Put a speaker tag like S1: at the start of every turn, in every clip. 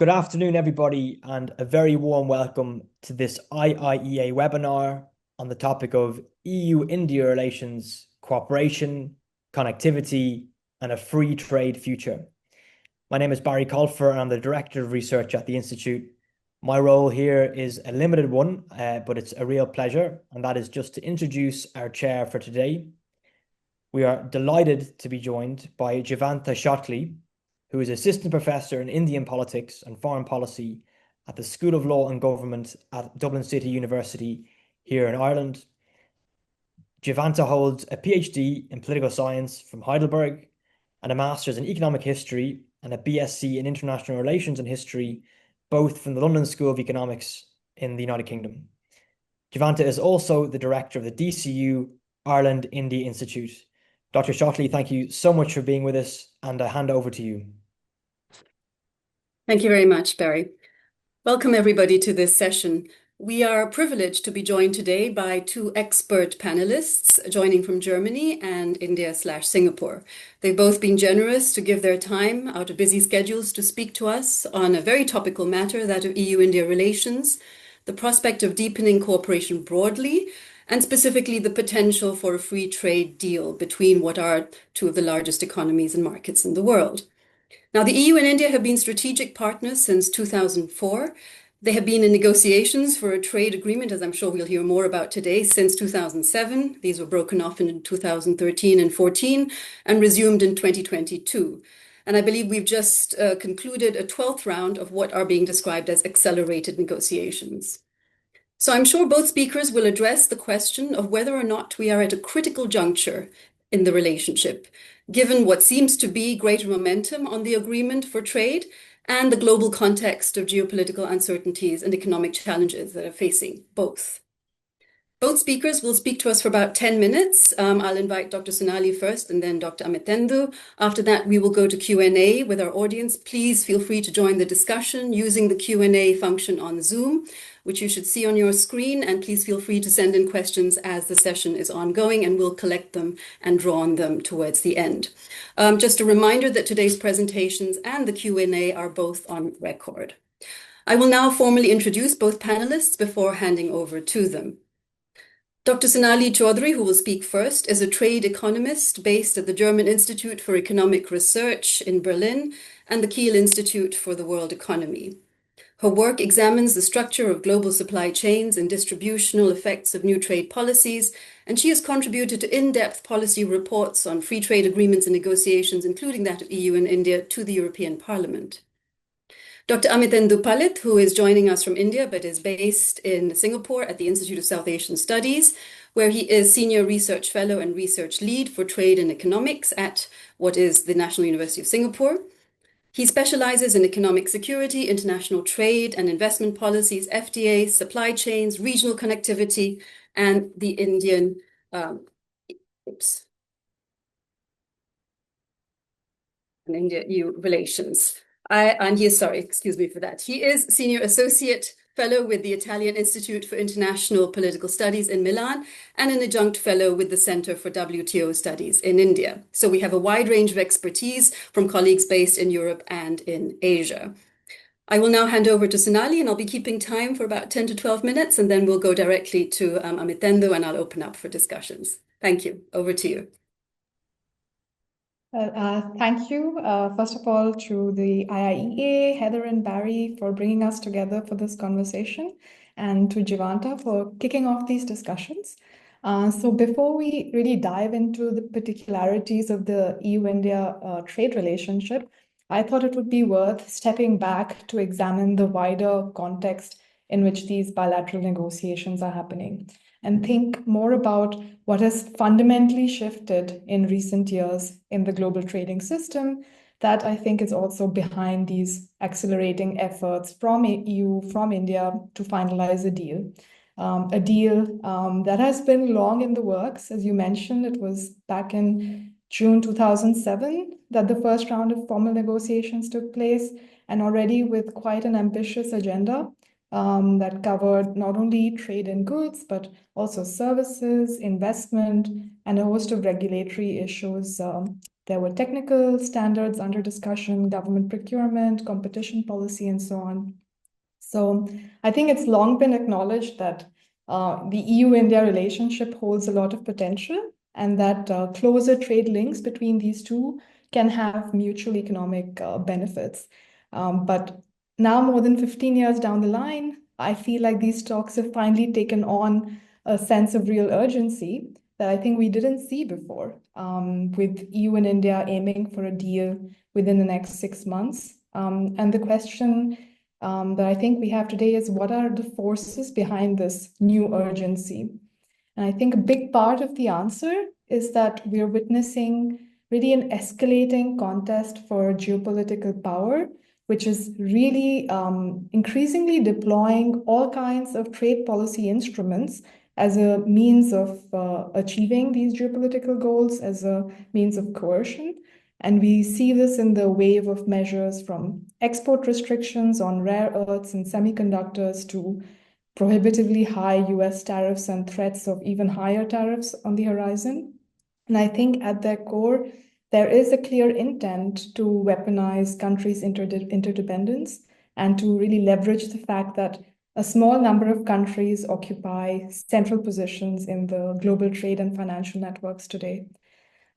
S1: Good afternoon, everybody, and a very warm welcome to this IIEA webinar on the topic of EU-India relations, cooperation, connectivity, and a free trade future. My name is Barry Colfer, and I'm the Director of Research at the Institute. My role here is a limited one, but it's a real pleasure, and that is just to introduce our chair for today. We are delighted to be joined by Jivanta Chowdhry, who is Assistant Professor in Indian Politics and Foreign Policy at the School of Law and Government at Dublin City University here in Ireland. Jivanta holds a PhD in Political Science from Heidelberg and a Master's in Economic History and a BSc in International Relations and History, both from the London School of Economics in the United Kingdom. Jivanta is also the Director of the DCU Ireland India Institute. Dr. Chowdhry, thank you so much for being with us, and I hand over to you.
S2: Thank you very much, Barry. Welcome, everybody, to this session. We are privileged to be joined today by two expert panelists joining from Germany and India/Singapore. They've both been generous to give their time out of busy schedules to speak to us on a very topical matter, that of EU-India relations, the prospect of deepening cooperation broadly, and specifically the potential for a free trade deal between what are two of the largest economies and markets in the world. Now, the EU and India have been strategic partners since 2004. They have been in negotiations for a trade agreement, as I'm sure we'll hear more about today, since 2007. These were broken off in 2013 and 14 and resumed in 2022. And I believe we've just concluded a 12th round of what are being described as accelerated negotiations. So I'm sure both speakers will address the question of whether or not we are at a critical juncture in the relationship, given what seems to be greater momentum on the agreement for trade and the global context of geopolitical uncertainties and economic challenges that are facing both. Both speakers will speak to us for about 10 minutes. I'll invite Dr. Sonali first and then Dr. Amitendu. After that, we will go to Q&A with our audience. Please feel free to join the discussion using the Q&A function on Zoom, which you should see on your screen. And please feel free to send in questions as the session is ongoing, and we'll collect them and draw on them towards the end. Just a reminder that today's presentations and the Q&A are both on record. I will now formally introduce both panelists before handing over to them. Dr. Sonali Chowdhry, who will speak first, is a trade economist based at the German Institute for Economic Research in Berlin and the Kiel Institute for the World Economy. Her work examines the structure of global supply chains and distributional effects of new trade policies, and she has contributed to in-depth policy reports on free trade agreements and negotiations, including that of EU and India, to the European Parliament. Dr. Amitendu Palit, who is joining us from India but is based in Singapore at the Institute of South Asian Studies, where he is Senior Research Fellow and Research Lead for Trade and Economics at what is the National University of Singapore. He specializes in economic security, international trade and investment policies, FTA, supply chains, regional connectivity, and the Indian India-EU relations. And he is, sorry, excuse me for that. He is Senior Associate Fellow with the Italian Institute for International Political Studies in Milan and an Adjunct Fellow with the Center for WTO Studies in India. So we have a wide range of expertise from colleagues based in Europe and in Asia. I will now hand over to Sonali, and I'll be keeping time for about 10 to 12 minutes, and then we'll go directly to Amitendu, and I'll open up for discussions. Thank you. Over to you.
S3: Thank you, first of all, to the IIEA, Heather and Barry, for bringing us together for this conversation, and to Jivanta for kicking off these discussions. So before we really dive into the particularities of the EU-India trade relationship, I thought it would be worth stepping back to examine the wider context in which these bilateral negotiations are happening, and think more about what has fundamentally shifted in recent years in the global trading system that I think is also behind these accelerating efforts from EU, from India, to finalize a deal. That has been long in the works. As you mentioned, it was back in June 2007 that the first round of formal negotiations took place, and already with quite an ambitious agenda. That covered not only trade in goods, but also services, investment, and a host of regulatory issues There were technical standards under discussion, government procurement, competition policy, and so on. So I think it's long been acknowledged that the EU-India relationship holds a lot of potential, and that closer trade links between these two can have mutual economic benefits. But now, more than 15 years down the line, I feel like these talks have finally taken on a sense of real urgency that I think we didn't see before, with EU and India aiming for a deal within the next 6 months. And the question that I think we have today is, what are the forces behind this new urgency? And I think a big part of the answer is that we're witnessing really an escalating contest for geopolitical power, which is really increasingly deploying all kinds of trade policy instruments as a means of achieving these geopolitical goals, as a means of coercion. And we see this in the wave of measures from export restrictions on rare earths and semiconductors to prohibitively high US tariffs and threats of even higher tariffs on the horizon. And I think at their core, there is a clear intent to weaponize countries' interdependence and to really leverage the fact that a small number of countries occupy central positions in the global trade and financial networks today.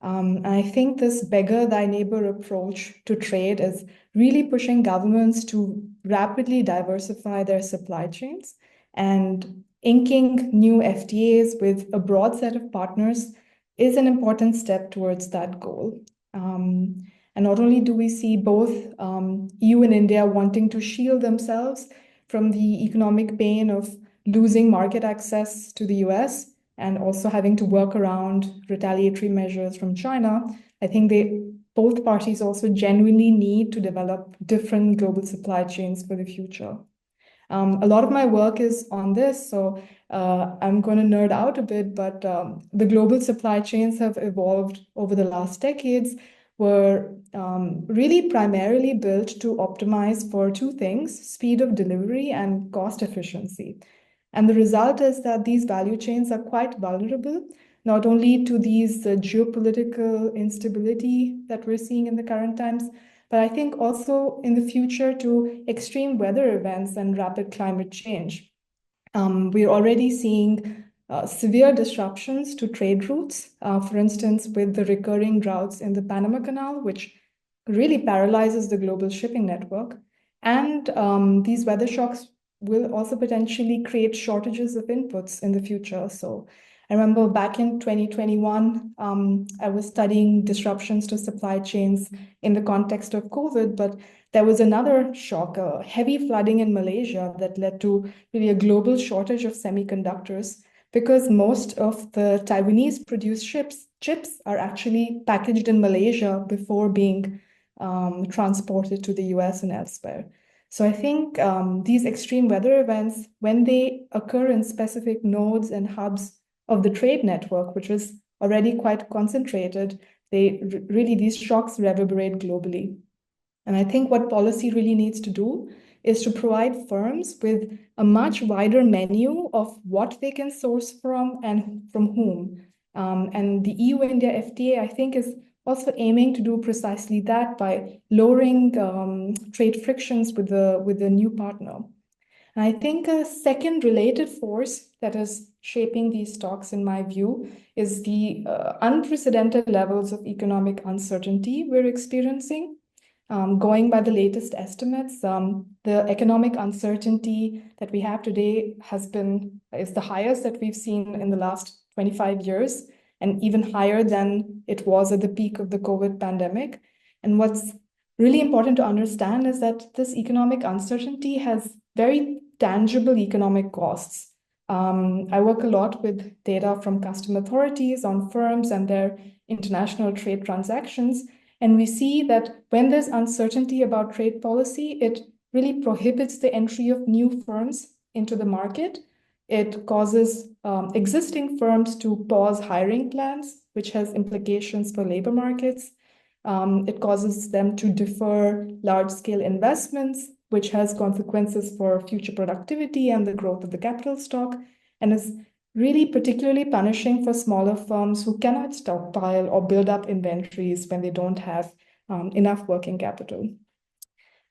S3: I think this beggar thy neighbor approach to trade is really pushing governments to rapidly diversify their supply chains, and inking new FTAs with a broad set of partners is an important step towards that goal. And not only do we see both EU and India wanting to shield themselves from the economic pain of losing market access to the US, and also having to work around retaliatory measures from China, I think both parties also genuinely need to develop different global supply chains for the future. A lot of my work is on this, so I'm going to nerd out a bit, but the global supply chains have evolved over the last decades, were really primarily built to optimize for two things: speed of delivery and cost efficiency. And the result is that these value chains are quite vulnerable, not only to these geopolitical instability that we're seeing in the current times, but I think also in the future to extreme weather events and rapid climate change. We're already seeing severe disruptions to trade routes, for instance, with the recurring droughts in the Panama Canal, which really paralyzes the global shipping network. And these weather shocks will also potentially create shortages of inputs in the future. So I remember back in 2021, I was studying disruptions to supply chains in the context of COVID, but there was another shock, a heavy flooding in Malaysia that led to really a global shortage of semiconductors, because most of the Taiwanese produced chips are actually packaged in Malaysia before being transported to the US and elsewhere. So I think these extreme weather events, when they occur in specific nodes and hubs of the trade network, which is already quite concentrated, these shocks reverberate globally. And I think what policy really needs to do is to provide firms with a much wider menu of what they can source from and from whom. And the EU-India FTA, I think, is also aiming to do precisely that by lowering trade frictions with the new partner. And I think a second related force that is shaping these talks, in my view, is the unprecedented levels of economic uncertainty we're experiencing. Going by the latest estimates, the economic uncertainty that we have today is the highest that we've seen in the last 25 years, and even higher than it was at the peak of the COVID pandemic. And what's really important to understand is that this economic uncertainty has very tangible economic costs. I work a lot with data from custom authorities on firms and their international trade transactions. And we see that when there's uncertainty about trade policy, it really prohibits the entry of new firms into the market. It causes existing firms to pause hiring plans, which has implications for labor markets. It causes them to defer large-scale investments, which has consequences for future productivity and the growth of the capital stock, and is really particularly punishing for smaller firms who cannot stockpile or build up inventories when they don't have enough working capital.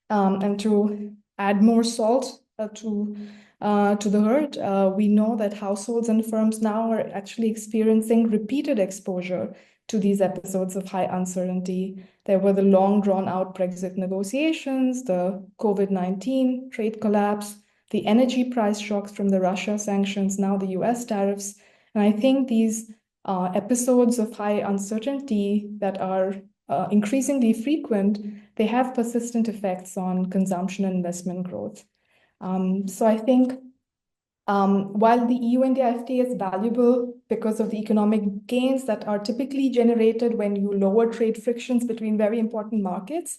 S3: And to add more salt to the hurt, we know that households and firms now are actually experiencing repeated exposure to these episodes of high uncertainty. There were the long drawn out Brexit negotiations, the COVID-19 trade collapse, the energy price shocks from the Russia sanctions, now the US tariffs. And I think these episodes of high uncertainty that are increasingly frequent, they have persistent effects on consumption and investment growth. So I think while the EU-India FTA is valuable because of the economic gains that are typically generated when you lower trade frictions between very important markets,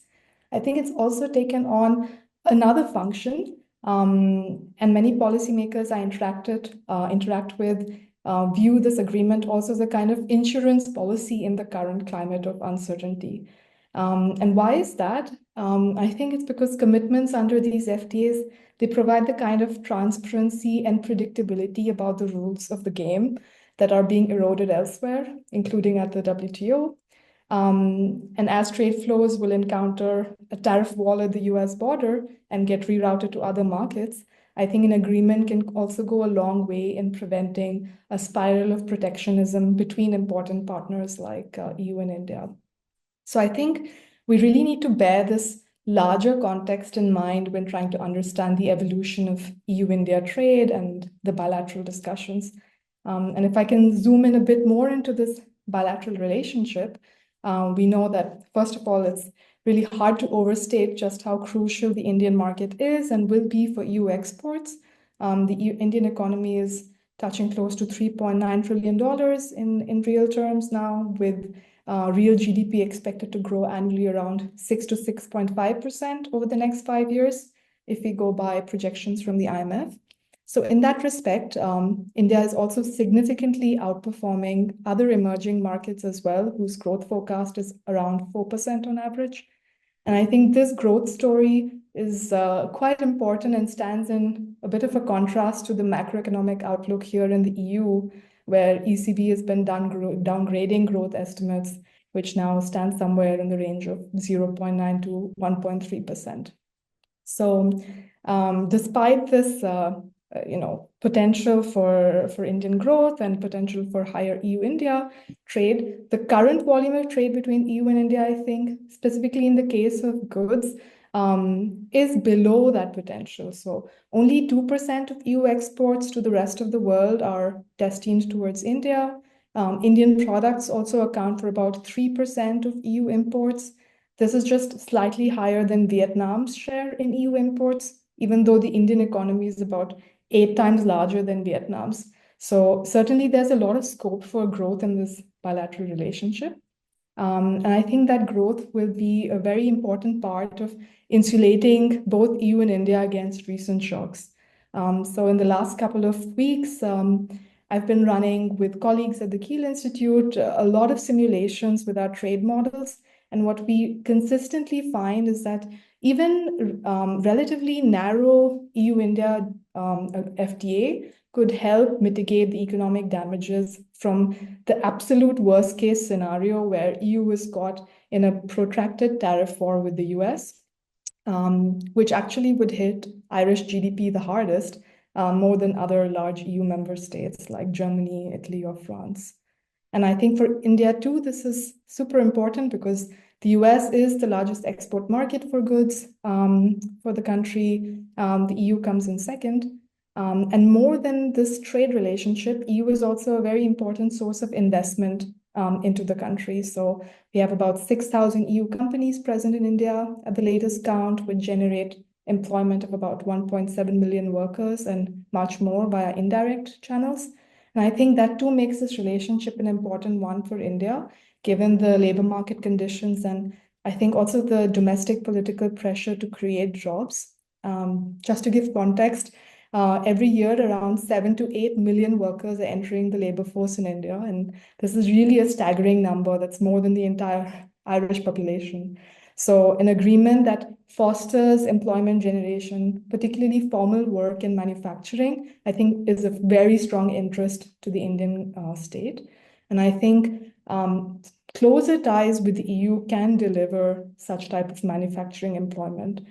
S3: I think it's also taken on another function. And many policymakers I interact with view this agreement also as a kind of insurance policy in the current climate of uncertainty. And why is that? I think it's because commitments under these FTAs, they provide the kind of transparency and predictability about the rules of the game that are being eroded elsewhere, including at the WTO. And as trade flows will encounter a tariff wall at the US border and get rerouted to other markets, I think an agreement can also go a long way in preventing a spiral of protectionism between important partners like EU and India. So I think we really need to bear this larger context in mind when trying to understand the evolution of EU-India trade and the bilateral discussions. And if I can zoom in a bit more into this bilateral relationship, we know that, first of all, it's really hard to overstate just how crucial the Indian market is and will be for EU exports. The Indian economy is touching close to $3.9 trillion in real terms now, with real GDP expected to grow annually around 6 to 6.5% over the next 5 years, if we go by projections from the IMF. So in that respect, India is also significantly outperforming other emerging markets as well, whose growth forecast is around 4% on average. And I think this growth story is quite important and stands in a bit of a contrast to the macroeconomic outlook here in the EU, where ECB has been downgrading growth estimates, which now stand somewhere in the range of 0.9 to 1.3%. So despite this potential for Indian growth and potential for higher EU-India trade, the current volume of trade between EU and India, I think, specifically in the case of goods, is below that potential. So only 2% of EU exports to the rest of the world are destined towards India. Indian products also account for about 3% of EU imports. This is just slightly higher than Vietnam's share in EU imports, even though the Indian economy is about 8 times larger than Vietnam's. So certainly there's a lot of scope for growth in this bilateral relationship. And I think that growth will be a very important part of insulating both EU and India against recent shocks. So in the last couple of weeks, I've been running with colleagues at the Kiel Institute a lot of simulations with our trade models. And what we consistently find is that even relatively narrow EU-India FTA could help mitigate the economic damages from the absolute worst case scenario where EU is caught in a protracted tariff war with the US, which actually would hit Irish GDP the hardest, more than other large EU member states like Germany, Italy, or France. And I think for India too, this is super important because the US is the largest export market for goods for the country. The EU comes in second. And more than this trade relationship, EU is also a very important source of investment into the country. So we have about 6,000 EU companies present in India at the latest count, which generate employment of about 1.7 million workers and much more via indirect channels. And I think that too makes this relationship an important one for India, given the labor market conditions and I think also the domestic political pressure to create jobs. Just to give context, every year around 7 to 8 million workers are entering the labor force in India. And this is really a staggering number. That's more than the entire Irish population. So an agreement that fosters employment generation, particularly formal work in manufacturing, I think is of very strong interest to the Indian state. And I think closer ties with the EU can deliver such type of manufacturing employment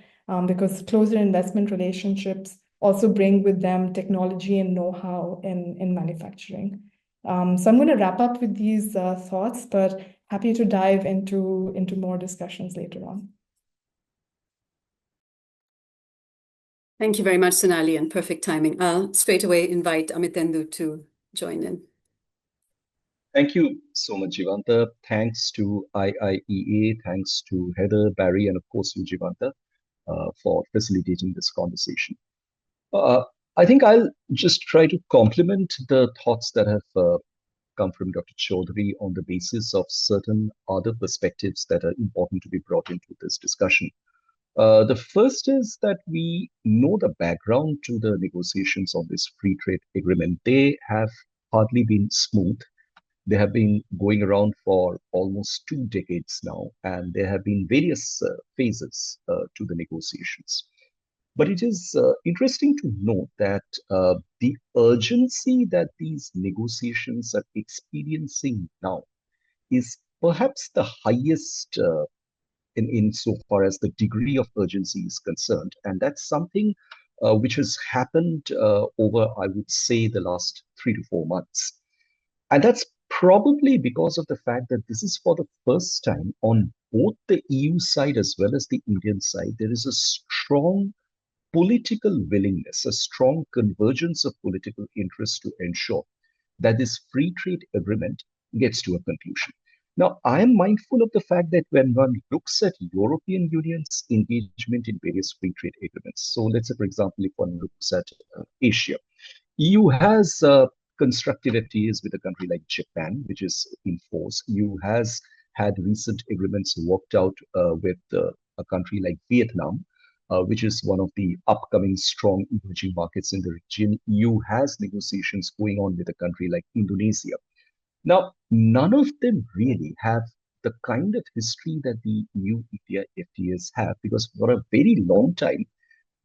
S3: because closer investment relationships also bring with them technology and know-how in manufacturing. So I'm going to wrap up with these thoughts, but happy to dive into more discussions later on.
S2: Thank you very much, Sonali, and perfect timing. I'll straight away invite Amitendu to join in.
S4: Thank you so much, Jivanta. Thanks to IIEA, thanks to Heather, Barry, and of course you, Jivanta, for facilitating this conversation. I think I'll just try to complement the thoughts that have come from Dr. Chowdhry on the basis of certain other perspectives that are important to be brought into this discussion. The first is that we know the background to the negotiations on this free trade agreement. They have hardly been smooth. They have been going around for almost 2 decades now, and there have been various phases to the negotiations. But it is interesting to note that the urgency that these negotiations are experiencing now is perhaps the highest in so far as the degree of urgency is concerned. And that's something which has happened over, I would say, the last 3 to 4 months. And that's probably because of the fact that this is for the first time on both the EU side as well as the Indian side, there is a strong political willingness, a strong convergence of political interest to ensure that this free trade agreement gets to a conclusion. Now, I am mindful of the fact that when one looks at European Union's engagement in various free trade agreements, so let's say, for example, if one looks at Asia, EU has constructive FTAs with a country like Japan, which is in force. EU has had recent agreements worked out with a country like Vietnam, which is one of the upcoming strong emerging markets in the region. EU has negotiations going on with a country like Indonesia. Now, none of them really have the kind of history that the EU-India FTAs have, because for a very long time,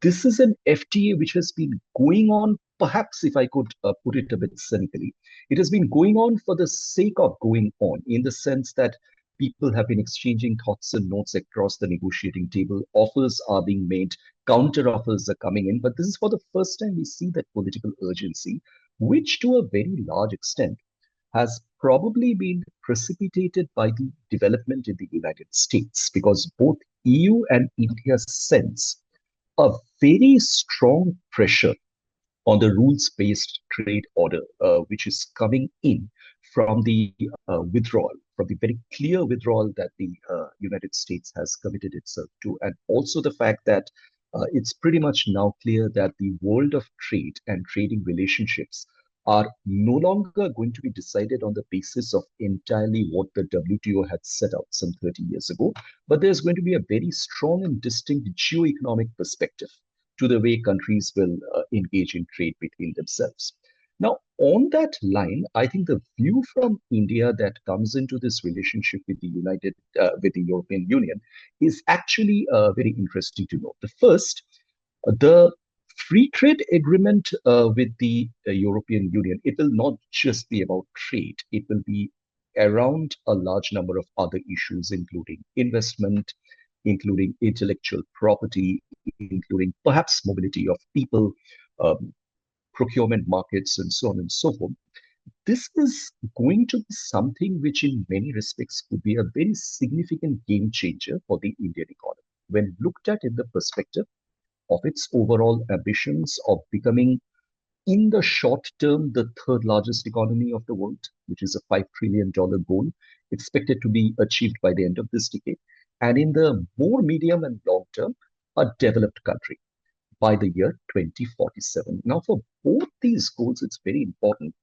S4: this is an FTA which has been going on, perhaps if I could put it a bit cynically, it has been going on for the sake of going on, in the sense that people have been exchanging thoughts and notes across the negotiating table. Offers are being made, counter offers are coming in. But this is for the first time we see that political urgency, which to a very large extent has probably been precipitated by the development in the United States, because both EU and India sense a very strong pressure on the rules-based trade order, which is coming in from the withdrawal, from the very clear withdrawal that the United States has committed itself to, and also the fact that it's pretty much now clear that the world of trade and trading relationships are no longer going to be decided on the basis of entirely what the WTO had set out some 30 years ago, but there's going to be a very strong and distinct geo-economic perspective to the way countries will engage in trade between themselves. Now, on that line, I think the view from India that comes into this relationship with with the European Union is actually very interesting to note. The first, the free trade agreement with the European Union, it will not just be about trade. It will be around a large number of other issues, including investment, including intellectual property, including perhaps mobility of people, procurement markets, and so on and so forth. This is going to be something which in many respects could be a very significant game changer for the Indian economy when looked at in the perspective of its overall ambitions of becoming, in the short term, the third largest economy of the world, which is a $5 trillion goal expected to be achieved by the end of this decade. And in the more medium and long term, a developed country by the year 2047. Now, for both these goals, it's very important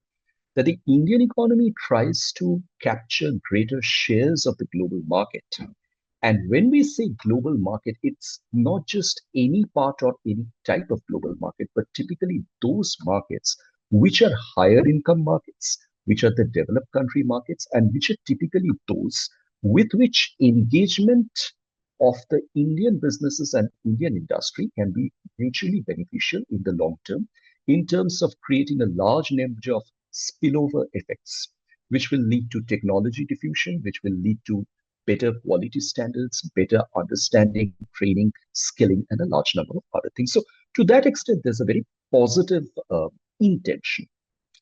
S4: that the Indian economy tries to capture greater shares of the global market. And when we say global market, it's not just any part or any type of global market, but typically those markets which are higher income markets, which are the developed country markets, and which are typically those with which engagement of the Indian businesses and Indian industry can be mutually beneficial in the long term in terms of creating a large number of spillover effects, which will lead to technology diffusion, which will lead to better quality standards, better understanding, training, skilling, and a large number of other things. So, to that extent, there's a very positive intention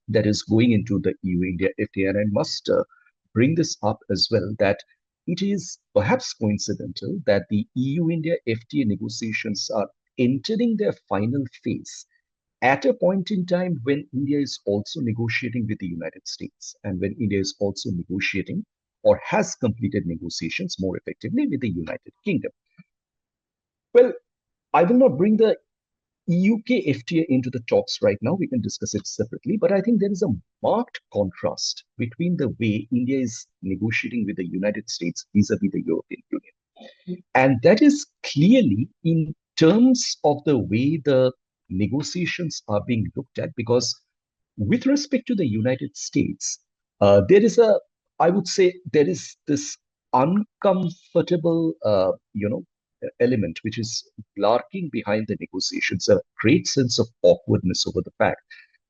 S4: that is going into the EU-India FTA. And I must bring this up as well that it is perhaps coincidental that the EU-India FTA negotiations are entering their final phase at a point in time when India is also negotiating with the United States and when India is also negotiating or has completed negotiations more effectively with the United Kingdom. Well, I will not bring the UK FTA into the talks right now. We can discuss it separately. But I think there is a marked contrast between the way India is negotiating with the United States vis-a-vis the European Union. And that is clearly in terms of the way the negotiations are being looked at, because with respect to the United States, there is I would say, there is this uncomfortable, element which is lurking behind the negotiations, a great sense of awkwardness over the fact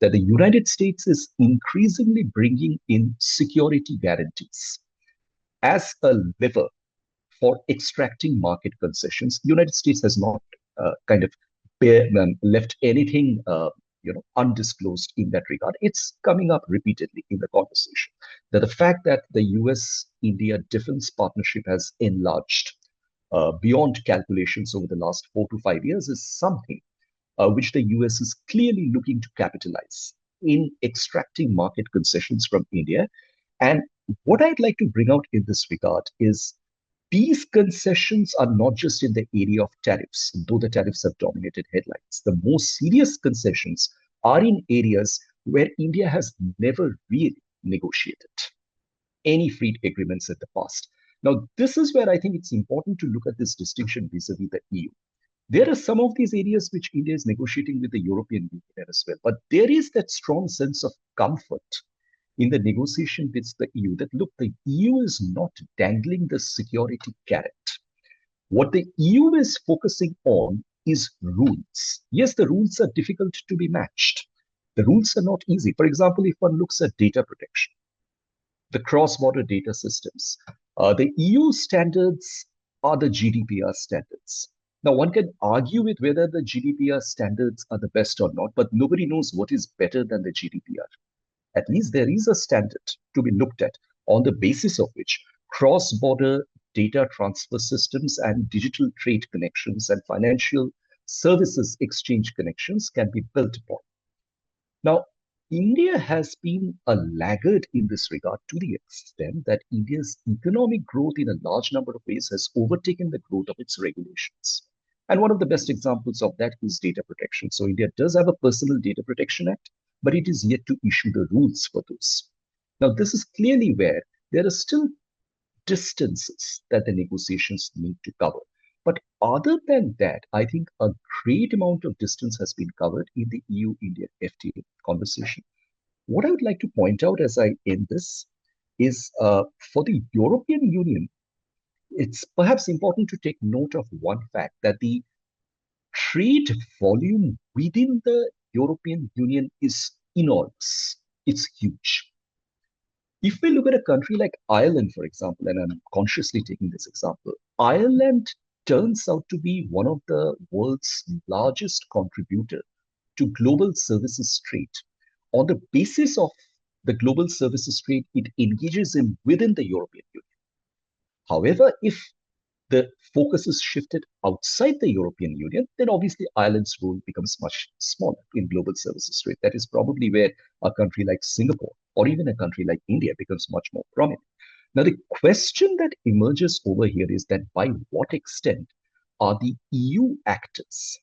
S4: that the United States is increasingly bringing in security guarantees as a lever for extracting market concessions. The United States has not kind of left anything undisclosed in that regard. It's coming up repeatedly in the conversation that the fact that the US-India defense partnership has enlarged beyond calculations over the last 4 to 5 years is something which the US is clearly looking to capitalize in extracting market concessions from India. And what I'd like to bring out in this regard is these concessions are not just in the area of tariffs, though the tariffs have dominated headlines. The most serious concessions are in areas where India has never really negotiated any free agreements in the past. Now, this is where I think it's important to look at this distinction vis-a-vis the EU. There are some of these areas which India is negotiating with the European Union as well, but there is that strong sense of comfort in the negotiation with the EU that, look, the EU is not dangling the security carrot. What the EU is focusing on is rules. Yes, the rules are difficult to be matched. The rules are not easy. For example, if one looks at data protection, the cross-border data systems, the EU standards are the GDPR standards. Now, one can argue with whether the GDPR standards are the best or not, but nobody knows what is better than the GDPR. At least there is a standard to be looked at on the basis of which cross-border data transfer systems and digital trade connections and financial services exchange connections can be built upon. Now, India has been a laggard in this regard to the extent that India's economic growth in a large number of ways has overtaken the growth of its regulations. And one of the best examples of that is data protection. So India does have a Personal Data Protection Act, but it is yet to issue the rules for those. Now, this is clearly where there are still distances that the negotiations need to cover. But other than that, I think a great amount of distance has been covered in the EU-India FTA conversation. What I would like to point out as I end this is for the European Union, it's perhaps important to take note of one fact, that the trade volume within the European Union is enormous. It's huge. If we look at a country like Ireland, for example, and I'm consciously taking this example, Ireland turns out to be one of the world's largest contributor to global services trade. On the basis of the global services trade, it engages in within the European Union. However, if the focus is shifted outside the European Union, then obviously Ireland's role becomes much smaller in global services trade. That is probably where a country like Singapore or even a country like India becomes much more prominent. Now, the question that emerges over here is that by what extent are the EU actors,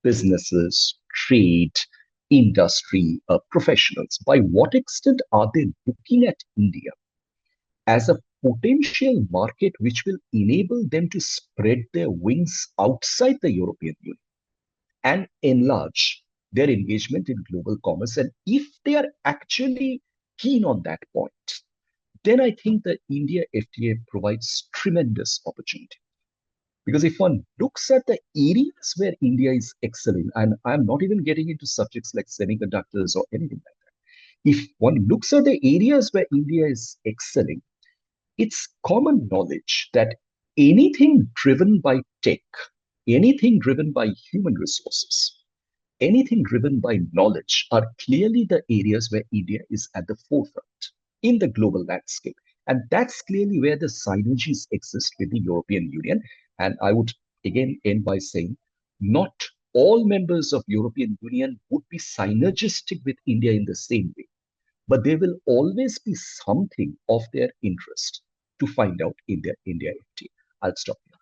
S4: businesses, trade, industry, professionals, by what extent are they looking at India as a potential market which will enable them to spread their wings outside the European Union and enlarge their engagement in global commerce? And if they are actually keen on that point, then I think the India FTA provides tremendous opportunity. Because if one looks at the areas where India is excelling, and I'm not even getting into subjects like semiconductors or anything like that, if one looks at the areas where India is excelling, it's common knowledge that anything driven by tech, anything driven by human resources, anything driven by knowledge are clearly the areas where India is at the forefront in the global landscape. And that's clearly where the synergies exist with the European Union. And I would again end by saying, not all members of European Union would be synergistic with India in the same way, but there will always be something of their interest to find out in their India FTA. I'll stop here.